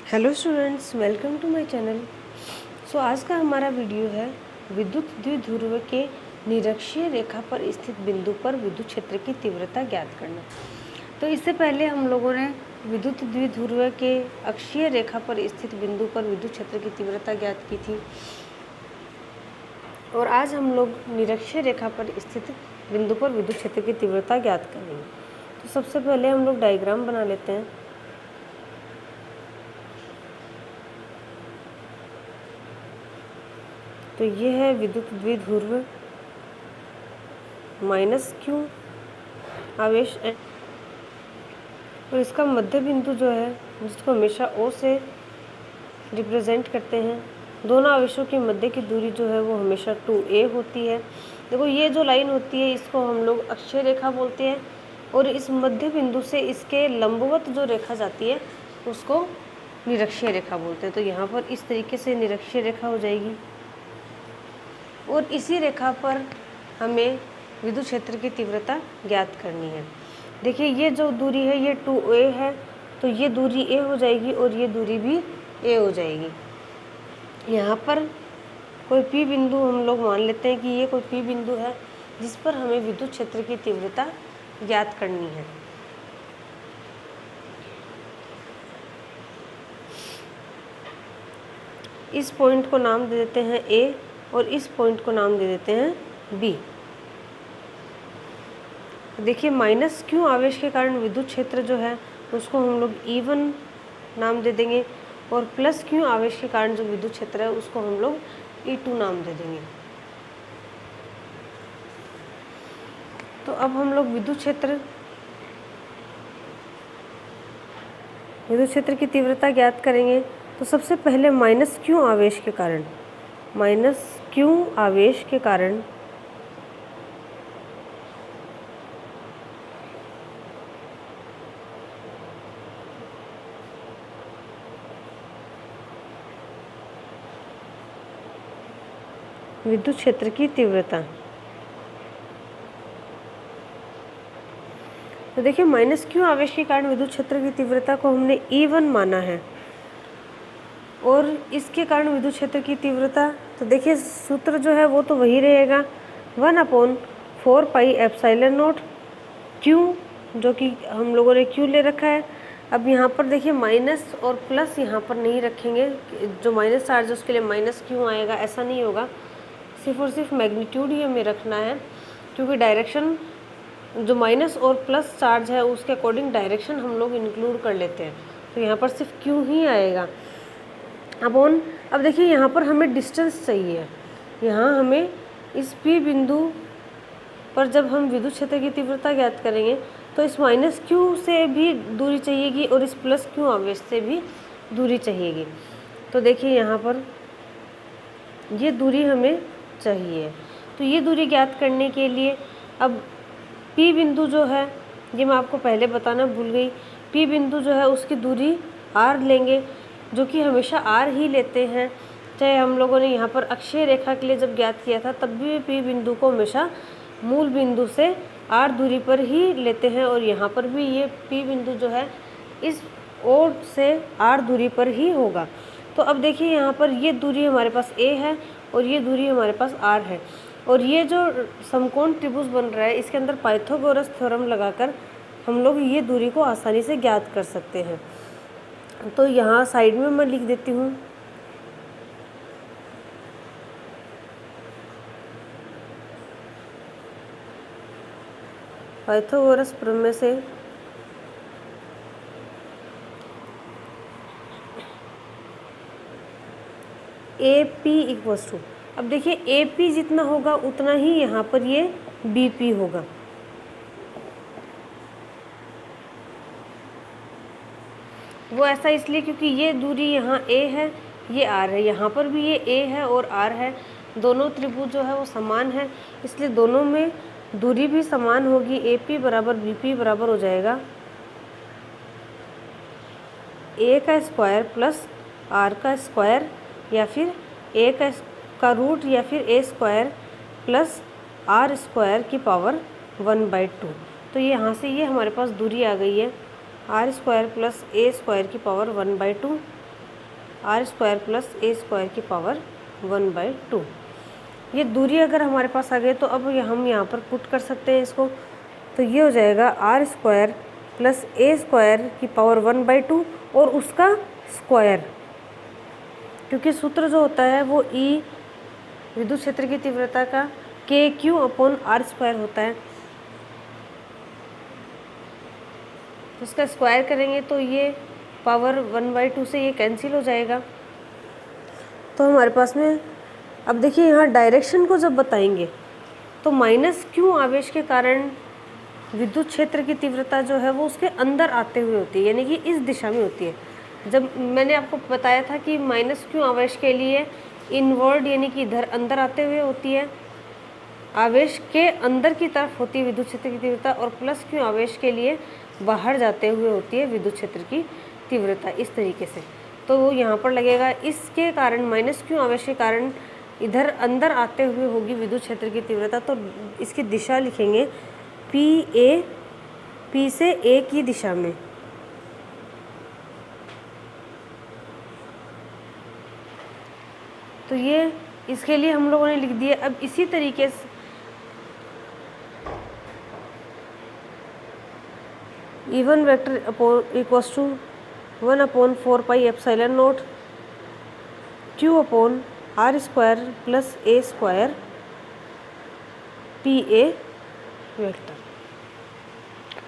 Hello students, welcome to my channel. So आज का हमारा वीडियो है विद्युत द्विध्रुव के निरक्षीय रेखा पर स्थित बिंदु पर विद्युत क्षेत्र की तीव्रता ज्ञात करना। तो इससे पहले हम लोगों ने विद्युत द्विध्रुव के अक्षीय रेखा पर स्थित बिंदु पर विद्युत क्षेत्र की तीव्रता ज्ञात की थी, और आज हम लोग निरक्षीय रेखा पर स्थित बिंदु पर विद्युत क्षेत्र की तीव्रता ज्ञात करेंगे। तो सबसे पहले हम लोग डायग्राम बना लेते हैं। तो ये है विद्युत द्विध्रुव माइनस Q आवेश और इसका मध्य बिंदु जो है जिसको हमेशा O से रिप्रेजेंट करते हैं। दोनों आवेशों की मध्य की दूरी जो है वो हमेशा 2a होती है। देखो ये जो लाइन होती है इसको हम लोग अक्षीय रेखा बोलते हैं, और इस मध्य बिंदु से इसके लंबवत जो रेखा जाती है उसको निरक्षीय रेखा बोलते हैं। तो यहाँ पर इस तरीके से निरक्षीय रेखा हो जाएगी, और इसी रेखा पर हमें विद्युत क्षेत्र की तीव्रता ज्ञात करनी है। देखिए ये जो दूरी है ये 2a है, तो ये दूरी a हो जाएगी और ये दूरी भी a हो जाएगी। यहाँ पर कोई P बिंदु हम लोग मान लेते हैं कि ये कोई P बिंदु है जिस पर हमें विद्युत क्षेत्र की तीव्रता ज्ञात करनी है। इस पॉइंट को नाम दे देते हैं A और इस पॉइंट को नाम दे देते हैं B। देखिए माइनस Q आवेश के कारण विद्युत क्षेत्र जो है उसको हम लोग E1 नाम दे देंगे, और प्लस Q आवेश के कारण जो विद्युत क्षेत्र है उसको हम लोग E2 नाम दे देंगे। तो अब हम लोग विद्युत क्षेत्र की तीव्रता ज्ञात करेंगे। तो सबसे पहले माइनस Q आवेश के कारण विद्युत क्षेत्र की तीव्रता। तो देखिए माइनस Q आवेश के कारण विद्युत क्षेत्र की तीव्रता को हमने E1 माना है, और इसके कारण विद्युत क्षेत्र की तीव्रता, तो देखिए सूत्र जो है वो तो वही रहेगा 1/4πε0 Q, जो कि हम लोगों ने Q ले रखा है। अब यहाँ पर देखिए माइनस और प्लस यहाँ पर नहीं रखेंगे, जो माइनस चार्ज है उसके लिए माइनस Q आएगा, ऐसा नहीं होगा। सिर्फ और सिर्फ मैग्नीट्यूड ही हमें रखना है, क्योंकि डायरेक्शन जो माइनस और प्लस चार्ज है उसके अकॉर्डिंग डायरेक्शन हम लोग इंक्लूड कर लेते हैं। तो यहाँ पर सिर्फ Q ही आएगा। अब देखिए यहाँ पर हमें डिस्टेंस चाहिए। यहाँ हमें इस P बिंदु पर जब हम विद्युत क्षेत्र की तीव्रता ज्ञात करेंगे तो इस माइनस Q से भी दूरी चाहिएगी और इस प्लस Q आवेश से भी दूरी चाहिएगी। तो देखिए यहाँ पर ये दूरी हमें चाहिए। तो ये दूरी ज्ञात करने के लिए अब P बिंदु जो है, ये मैं आपको पहले बताना भूल गई, P बिंदु जो है उसकी दूरी R लेंगे, जो कि हमेशा R ही लेते हैं। चाहे हम लोगों ने यहाँ पर अक्षीय रेखा के लिए जब ज्ञात किया था तब भी P बिंदु को हमेशा मूल बिंदु से R दूरी पर ही लेते हैं, और यहाँ पर भी ये P बिंदु जो है इस O से R दूरी पर ही होगा। तो अब देखिए यहाँ पर ये दूरी हमारे पास A है और ये दूरी हमारे पास R है, और ये जो समकोण त्रिभुज बन रहा है इसके अंदर पाइथागोरस थ्योरम लगाकर हम लोग ये दूरी को आसानी से ज्ञात कर सकते हैं। तो यहाँ साइड में मैं लिख देती हूँ पाइथागोरस प्रमेय से AP इक्वल्स टू, अब देखिए AP जितना होगा उतना ही यहाँ पर ये BP होगा। वो ऐसा इसलिए क्योंकि ये दूरी यहाँ A है, ये R है, यहाँ पर भी ये A है और R है। दोनों त्रिभुज जो है वो समान है, इसलिए दोनों में दूरी भी समान होगी। AP बराबर BP बराबर हो जाएगा A का स्क्वायर प्लस R का स्क्वायर, या फिर A का रूट, या फिर A square plus R square की पावर 1/2। तो ये यहाँ से ये हमारे पास दूरी आ गई है r² प्लस a² की पावर 1/2। r² प्लस a² की पावर 1/2। ये दूरी अगर हमारे पास आ गई तो अब हम यहाँ पर पुट कर सकते हैं इसको, तो ये हो जाएगा r² प्लस a² की पावर 1/2 और उसका स्क्वायर, क्योंकि सूत्र जो होता है वो E विद्युत क्षेत्र की तीव्रता का KQ/r² होता है। तो इसका स्क्वायर करेंगे तो ये पावर 1/2 से ये कैंसिल हो जाएगा। तो हमारे पास में अब देखिए यहाँ डायरेक्शन को जब बताएंगे तो -q आवेश के कारण विद्युत क्षेत्र की तीव्रता जो है वो उसके अंदर आते हुए होती है, यानी कि इस दिशा में होती है। जब मैंने आपको बताया था कि -q आवेश के लिए इनवर्ड यानी कि इधर अंदर आते हुए होती है, आवेश के अंदर की तरफ होती है विद्युत क्षेत्र की तीव्रता, और +q आवेश के लिए बाहर जाते हुए होती है विद्युत क्षेत्र की तीव्रता, इस तरीके से। तो वो यहाँ पर लगेगा, इसके कारण -q आवेश के कारण इधर अंदर आते हुए होगी विद्युत क्षेत्र की तीव्रता। तो इसकी दिशा लिखेंगे P से A की दिशा में। तो ये इसके लिए हम लोगों ने लिख दिया। अब इसी तरीके से E1 vector equals to 1/4 pi epsilon naught Q/r² plus a² PA vector,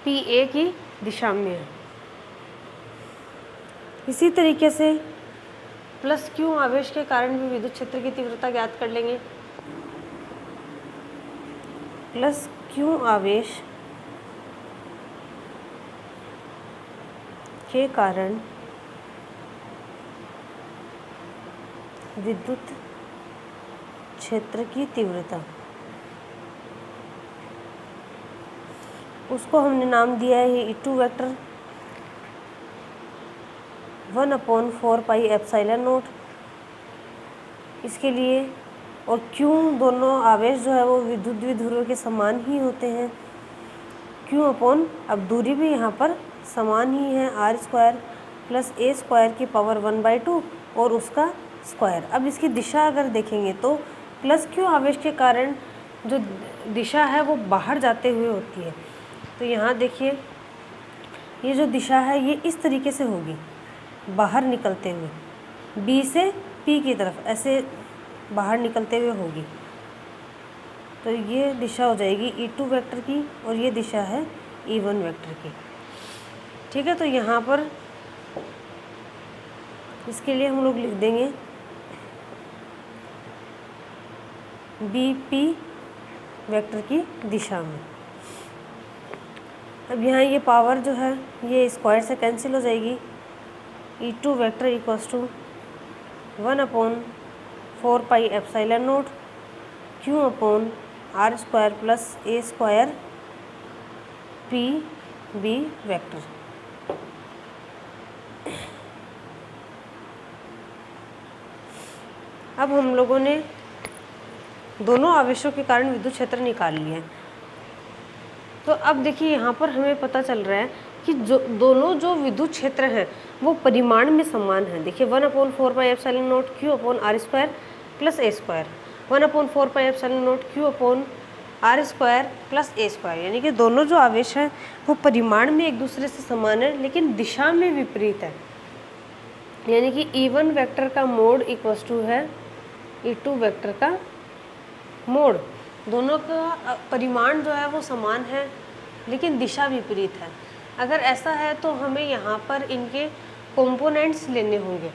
PA की दिशा में है। इसी तरीके से +q आवेश के कारण भी विद्युत क्षेत्र की तीव्रता ज्ञात कर लेंगे। +q आवेश के कारण विद्युत क्षेत्र की तीव्रता, उसको हमने नाम दिया है E2 vector 1/4 pi epsilon not, इसके लिए। और Q दोनों आवेश जो है वो विद्युत द्विध्रुव के समान ही होते हैं। अब दूरी भी यहाँ पर समान ही है, r² प्लस a² की पावर 1/2 और उसका स्क्वायर। अब इसकी दिशा अगर देखेंगे तो +q आवेश के कारण जो दिशा है वो बाहर जाते हुए होती है। तो यहाँ देखिए ये जो दिशा है ये इस तरीके से होगी, बाहर निकलते हुए B से P की तरफ ऐसे बाहर निकलते हुए होगी। तो ये दिशा हो जाएगी E2 वेक्टर की और ये दिशा है E1 वेक्टर की। ठीक है, तो यहाँ पर इसके लिए हम लोग लिख देंगे BP वेक्टर की दिशा में। अब यहाँ ये पावर जो है ये स्क्वायर से कैंसिल हो जाएगी। E2 vector equals to 1/4 pi epsilon naught Q/r² plus a² PB vector. अब हम लोगों ने दोनों आवेशों के कारण विद्युत क्षेत्र निकाल लिया है। तो अब देखिए यहाँ पर हमें पता चल रहा है कि दोनों जो विद्युत क्षेत्र हैं वो परिमाण में समान हैं। देखिए 1/4 pi epsilon naught Q/r² plus a², 1/4 pi epsilon naught Q/r² plus a², यानी कि दोनों जो आवेश हैं वो परिमाण में एक दूसरे से समान है लेकिन दिशा में विपरीत है। यानी कि E1 वेक्टर का मोड इक्वल्स टू है E2 वेक्टर का मोड। दोनों का परिमाण जो है वो समान है लेकिन दिशा विपरीत है। अगर ऐसा है तो हमें यहाँ पर इनके कंपोनेंट्स लेने होंगे,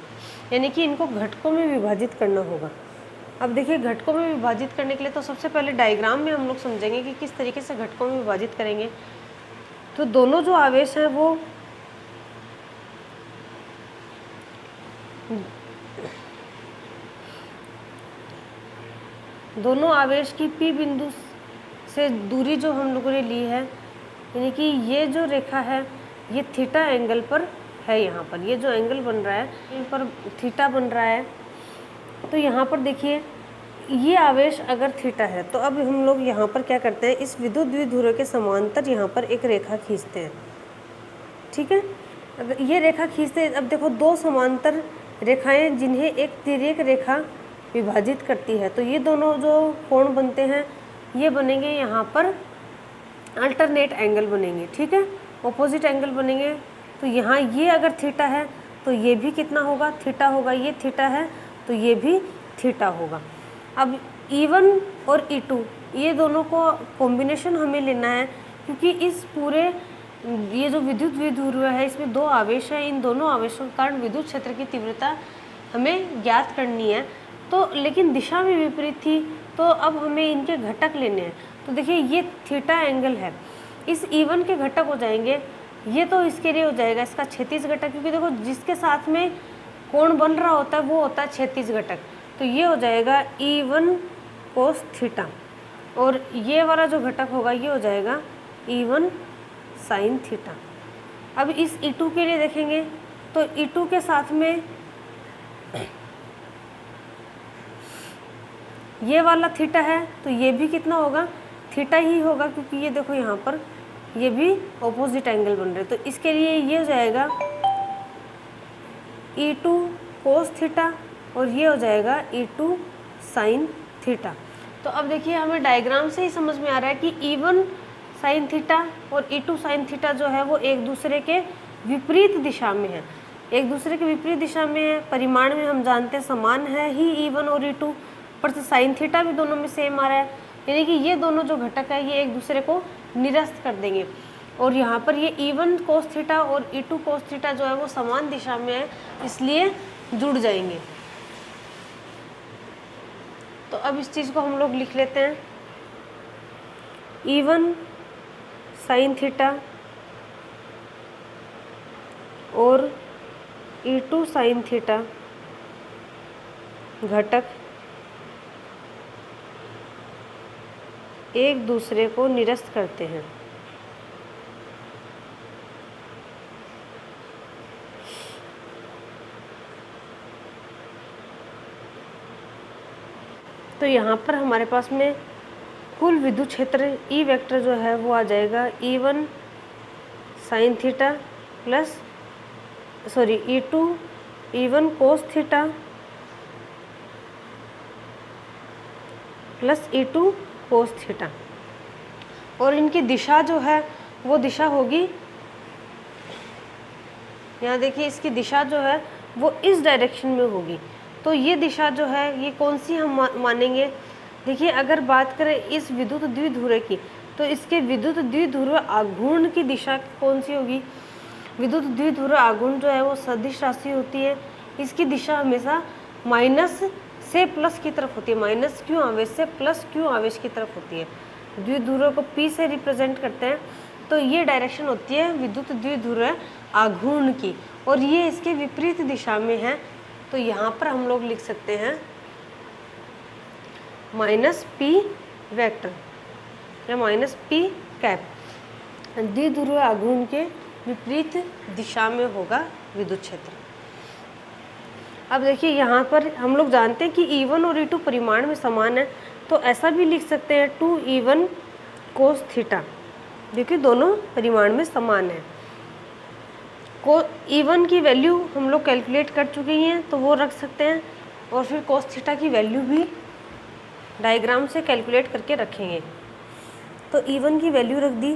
यानी कि इनको घटकों में विभाजित करना होगा। अब देखिए घटकों में विभाजित करने के लिए तो सबसे पहले डायग्राम में हम लोग समझेंगे कि किस तरीके से घटकों में विभाजित करेंगे। तो दोनों जो आवेश हैं वो दोनों आवेश की P बिंदु से दूरी जो हम लोगों ने ली है, यानी कि ये जो रेखा है ये थीटा एंगल पर है। यहाँ पर ये जो एंगल बन रहा है इन पर थीटा बन रहा है। तो यहाँ पर देखिए ये आवेश अगर थीटा है तो अब हम लोग यहाँ पर क्या करते हैं, इस विद्युत द्विध्रुव के समांतर यहाँ पर एक रेखा खींचते हैं। ठीक है, अगर ये रेखा खींचते हैं, अब देखो दो समांतर रेखाएं जिन्हें एक तिर्यक रेखा विभाजित करती है। तो ये दोनों जो कोण बनते हैं ये बनेंगे यहाँ पर अल्टरनेट एंगल बनेंगे, ठीक है, ऑपोजिट एंगल बनेंगे। तो यहाँ ये अगर थीटा है तो ये भी कितना होगा, थीटा होगा। ये थीटा है तो ये भी थीटा होगा। अब E1 और E2 ये दोनों को कॉम्बिनेशन हमें लेना है, क्योंकि इस पूरे ये जो विद्युत द्विध्रुव है इसमें दो आवेश है, इन दोनों आवेशों के कारण विद्युत क्षेत्र की तीव्रता हमें ज्ञात करनी है। तो लेकिन दिशा में विपरीत थी, तो अब हमें इनके घटक लेने हैं। तो देखिए ये थीटा एंगल है, इस E1 के घटक हो जाएंगे, ये तो इसके लिए हो जाएगा इसका क्षैतिज घटक, क्योंकि देखो जिसके साथ में कोण बन रहा होता है वो होता है क्षैतिज घटक। तो ये हो जाएगा E1 कोस थीटा, और ये वाला जो घटक होगा ये हो जाएगा E1 साइन थीटा। अब इस E2 के लिए देखेंगे तो E2 के साथ में ये वाला थीटा है, तो ये भी कितना होगा, थीटा ही होगा, क्योंकि ये देखो यहाँ पर ये भी ऑपोजिट एंगल बन रहे। तो इसके लिए ये हो जाएगा E2 कोस थीटा, और ये हो जाएगा E2 साइन थीटा। तो अब देखिए हमें डायग्राम से ही समझ में आ रहा है कि E1 साइन थीटा और E2 साइन थीटा जो है वो एक दूसरे के विपरीत दिशा में है, एक दूसरे के विपरीत दिशा में है। परिमाण में हम जानते हैं समान है ही E1 और E2, पर साइन थीटा भी दोनों में सेम आ रहा है, यानी कि ये दोनों जो घटक है ये एक दूसरे को निरस्त कर देंगे। और यहाँ पर ये E1 कोस थीटा और E2 कोस थीटा जो है वो समान दिशा में है, इसलिए जुड़ जाएंगे। तो अब इस चीज़ को हम लोग लिख लेते हैं, E1 साइन थीटा और E2 साइन थीटा घटक एक दूसरे को निरस्त करते हैं। तो यहाँ पर हमारे पास में कुल विद्युत क्षेत्र E वेक्टर जो है वो आ जाएगा E1 sine theta plus E1 cos theta plus E2 cos theta, और इनकी दिशा जो है वो दिशा होगी, यहाँ देखिए इसकी दिशा जो है वो इस डायरेक्शन में होगी। तो ये दिशा जो है ये कौन सी हम मानेंगे, देखिए अगर बात करें इस विद्युत द्विध्रुव की, तो इसके विद्युत द्विध्रुव आघूर्ण की दिशा कौन सी होगी। विद्युत द्विध्रुव आघूर्ण जो है वो सदिश राशि होती है, इसकी दिशा हमेशा माइनस से प्लस की तरफ होती है, माइनस क्यू आवेश से प्लस क्यू आवेश की तरफ होती है। द्विध्रुव को P से रिप्रेजेंट करते हैं, तो ये डायरेक्शन होती है विद्युत द्विध्रुव आघूर्ण की, और ये इसके विपरीत दिशा में है। तो यहाँ पर हम लोग लिख सकते हैं माइनस P वेक्टर या माइनस P कैप, द्विध्रुव आघूर्ण के विपरीत दिशा में होगा विद्युत क्षेत्र। अब देखिए यहाँ पर हम लोग जानते हैं कि E1 और E2 परिमाण में समान है, तो ऐसा भी लिख सकते हैं 2E1 कोस थीटा, जो कि दोनों परिमाण में समान है। E1 की वैल्यू हम लोग कैलकुलेट कर चुके हैं, तो वो रख सकते हैं, और फिर कोस थीटा की वैल्यू भी डायग्राम से कैलकुलेट करके रखेंगे। तो E1 की वैल्यू रख दी,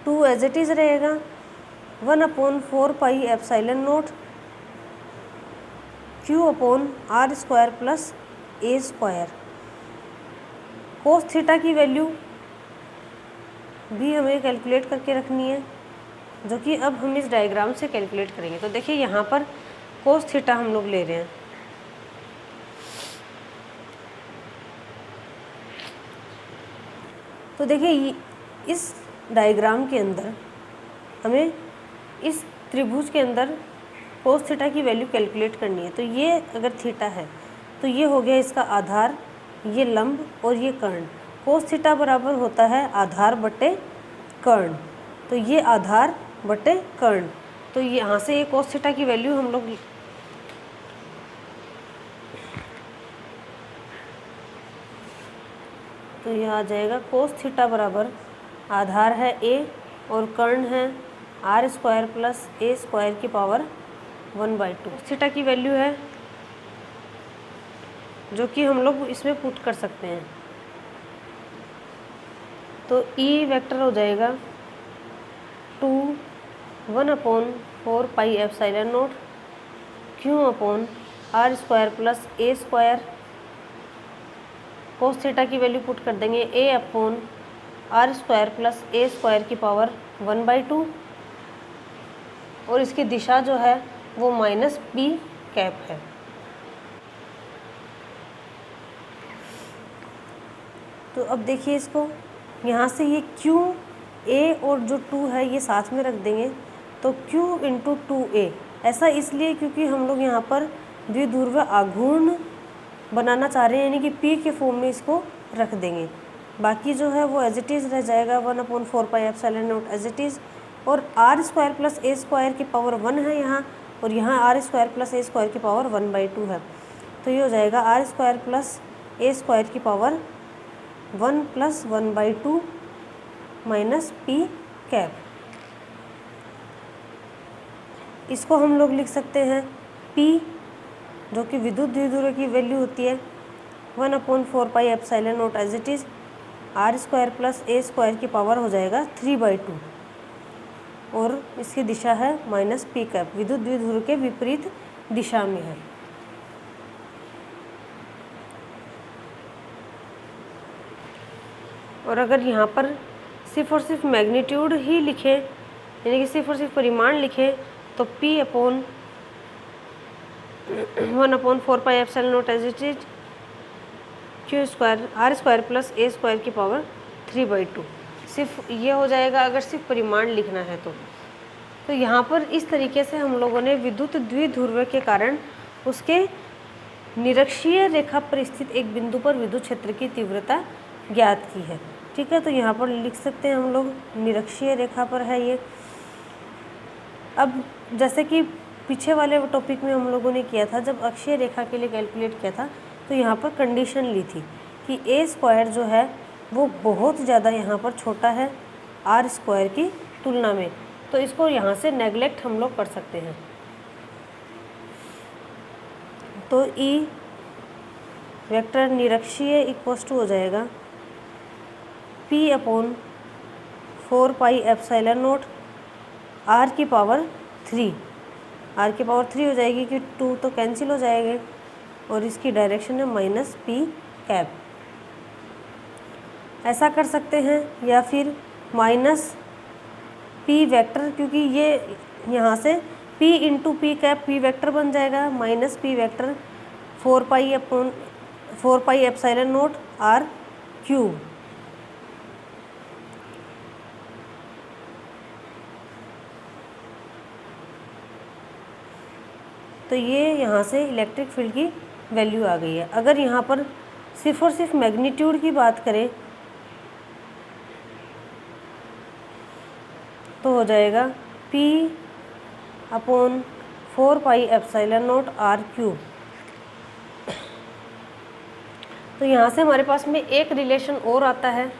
2 एज इट इज़ रहेगा 1/4 pi epsilon naught Q/r² plus a²। कोस थीटा की वैल्यू भी हमें कैलकुलेट करके रखनी है, जो कि अब हम इस डायग्राम से कैलकुलेट करेंगे। तो देखिए यहाँ पर कोस थीटा हम लोग ले रहे हैं, तो देखिए इस डायग्राम के अंदर हमें इस त्रिभुज के अंदर कोस थीटा की वैल्यू कैलकुलेट करनी है। तो ये अगर थीटा है तो ये हो गया इसका आधार, ये लंब और ये कर्ण। कोस थीटा बराबर होता है आधार बटे कर्ण, तो ये आधार बटे कर्ण। तो यहाँ से ये कोस थीटा की वैल्यू हम लोग तो यह आ जाएगा कोस थीटा बराबर आधार है a और कर्ण है r² प्लस a² की पावर 1/2 थीटा की वैल्यू है जो कि हम लोग इसमें पुट कर सकते हैं। तो ई वेक्टर हो जाएगा 2 1/4 pi epsilon naught Q upon R square plus ए स्क्वायर। कोस थीटा की वैल्यू पुट कर देंगे A upon R square plus A square की पावर 1/2 और इसकी दिशा जो है वो माइनस पी कैप है। तो अब देखिए इसको, यहाँ से ये क्यू ए और जो 2 है ये साथ में रख देंगे, तो Q इंटू 2A। ऐसा इसलिए क्योंकि हम लोग यहाँ पर द्विध्रुव आघूर्ण बनाना चाह रहे हैं, यानी कि P के फॉर्म में इसको रख देंगे। बाकी जो है वो एज इट इज़ रह जाएगा 1/4 pi epsilon naught as it is. और आर स्क्वायर प्लस ए स्क्वायर की पावर 1 है यहाँ, और यहाँ आर स्क्वायर प्लस ए स्क्वायर की पावर 1/2 है। तो ये हो जाएगा आर स्क्वायर प्लस ए स्क्वायर की पावर 1 + 1/2 माइनस पी कैप। इसको हम लोग लिख सकते हैं P, जो कि विद्युत द्विध्रुव की वैल्यू होती है 1/4 pi epsilon naught as it is. R square plus A square की पावर हो जाएगा 3/2 और इसकी दिशा है माइनस पी कैप, विद्युत द्विध्रुव के विपरीत दिशा में है। और अगर यहाँ पर सिर्फ और सिर्फ मैग्नीट्यूड ही लिखें, यानी कि सिर्फ और सिर्फ परिमाण लिखें, तो P upon 1/4 pi epsilon naught as it is q square r square plus A square की पावर 3/2 सिर्फ ये हो जाएगा अगर सिर्फ परिमाण लिखना है तो यहाँ पर इस तरीके से हम लोगों ने विद्युत द्विध्रुव के कारण उसके निरक्षीय रेखा पर स्थित एक बिंदु पर विद्युत क्षेत्र की तीव्रता ज्ञात की है। ठीक है, तो यहाँ पर लिख सकते हैं हम लोग निरक्षीय रेखा पर है ये। अब जैसे कि पीछे वाले टॉपिक में हम लोगों ने किया था, जब अक्षीय रेखा के लिए कैलकुलेट किया था, तो यहाँ पर कंडीशन ली थी कि ए स्क्वायर जो है वो बहुत ज़्यादा यहाँ पर छोटा है आर स्क्वायर की तुलना में, तो इसको यहाँ से नेगलेक्ट हम लोग कर सकते हैं। तो ई वेक्टर निरक्षीय इक्वल्स टू हो जाएगा P/4 pi epsilon naught r की पावर 3। आर की पावर 3 हो जाएगी कि 2 तो कैंसिल हो जाएंगे और इसकी डायरेक्शन है माइनस पी कैप। ऐसा कर सकते हैं, या फिर माइनस पी वेक्टर, क्योंकि ये यहाँ से P into p cap p vector बन जाएगा, minus p vector 4 pi epsilon naught r cube. तो ये यहाँ से इलेक्ट्रिक फील्ड की वैल्यू आ गई है। अगर यहाँ पर सिर्फ और सिर्फ मैग्नीट्यूड की बात करें तो हो जाएगा P/4 pi epsilon naught r cube. तो यहाँ से हमारे पास में एक रिलेशन और आता है,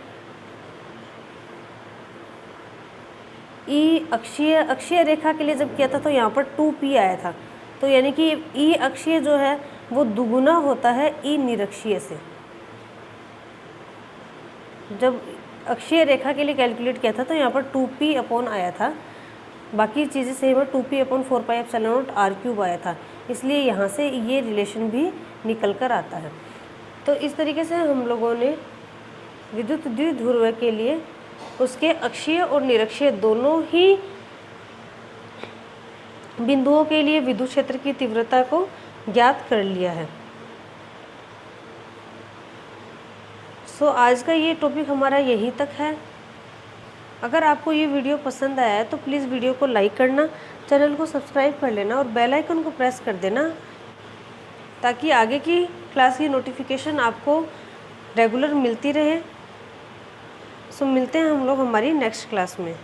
ई अक्षीय रेखा के लिए जब किया था तो यहाँ पर 2P आया था, तो यानी कि ई अक्षीय जो है वो दुगुना होता है ई निरक्षीय से। जब अक्षीय रेखा के लिए कैलकुलेट किया था तो यहाँ पर 2P अपॉन आया था, बाकी चीज़ें सेम है, 2P/4 pi epsilon naught r cube आया था, इसलिए यहाँ से ये रिलेशन भी निकल कर आता है। तो इस तरीके से हम लोगों ने विद्युत द्विध्रुव के लिए उसके अक्षीय और निरक्षीय दोनों ही बिंदुओं के लिए विद्युत क्षेत्र की तीव्रता को ज्ञात कर लिया है। सो आज का ये टॉपिक हमारा यहीं तक है। अगर आपको ये वीडियो पसंद आया है तो प्लीज़ वीडियो को लाइक करना, चैनल को सब्सक्राइब कर लेना और बेल आइकन को प्रेस कर देना, ताकि आगे की क्लास की नोटिफिकेशन आपको रेगुलर मिलती रहे। सो मिलते हैं हम लोग हमारी नेक्स्ट क्लास में।